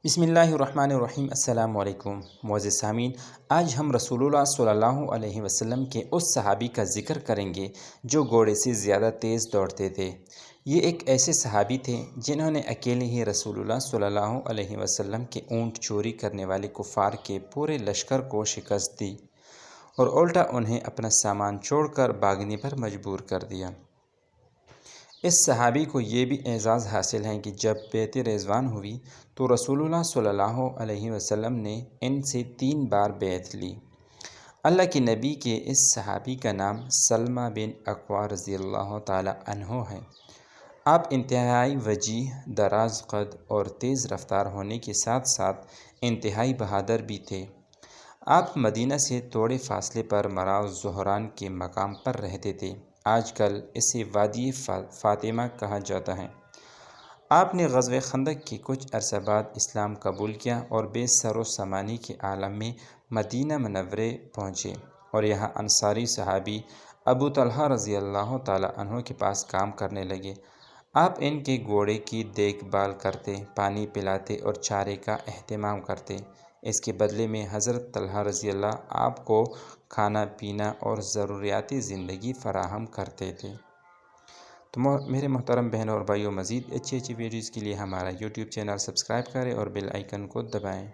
بسم اللہ الرحمن الرحیم۔ السلام علیکم معزز سامعین، آج ہم رسول اللہ صلی اللہ علیہ وسلم کے اس صحابی کا ذکر کریں گے جو گھوڑے سے زیادہ تیز دوڑتے تھے۔ یہ ایک ایسے صحابی تھے جنہوں نے اکیلے ہی رسول اللہ صلی اللہ علیہ وسلم کے اونٹ چوری کرنے والے کفار کے پورے لشکر کو شکست دی اور الٹا انہیں اپنا سامان چھوڑ کر بھاگنے پر مجبور کر دیا۔ اس صحابی کو یہ بھی اعزاز حاصل ہے کہ جب بیعت رضوان ہوئی تو رسول اللہ صلی اللہ علیہ وسلم نے ان سے 3 بار بیعت لی۔ اللہ کے نبی کے اس صحابی کا نام سلمہ بن اکوع رضی اللہ تعالی عنہ ہے۔ آپ انتہائی وجیح، دراز قد اور تیز رفتار ہونے کے ساتھ ساتھ انتہائی بہادر بھی تھے۔ آپ مدینہ سے تھوڑے فاصلے پر مراء زہران کے مقام پر رہتے تھے، آج کل اسے وادی فاطمہ کہا جاتا ہے۔ آپ نے غزوہ خندق کے کچھ عرصہ بعد اسلام قبول کیا اور بے سر و سامانی کے عالم میں مدینہ منورہ پہنچے اور یہاں انصاری صحابی ابو طلحہ رضی اللہ تعالی عنہ کے پاس کام کرنے لگے۔ آپ ان کے گھوڑے کی دیکھ بھال کرتے، پانی پلاتے اور چارے کا اہتمام کرتے۔ اس کے بدلے میں حضرت طلحہ رضی اللہ آپ کو کھانا پینا اور ضروریات زندگی فراہم کرتے تھے۔ تو میرے محترم بہنوں اور بھائیوں، مزید اچھی ویڈیوز کے لیے ہمارا یوٹیوب چینل سبسکرائب کریں اور بیل آئیکن کو دبائیں۔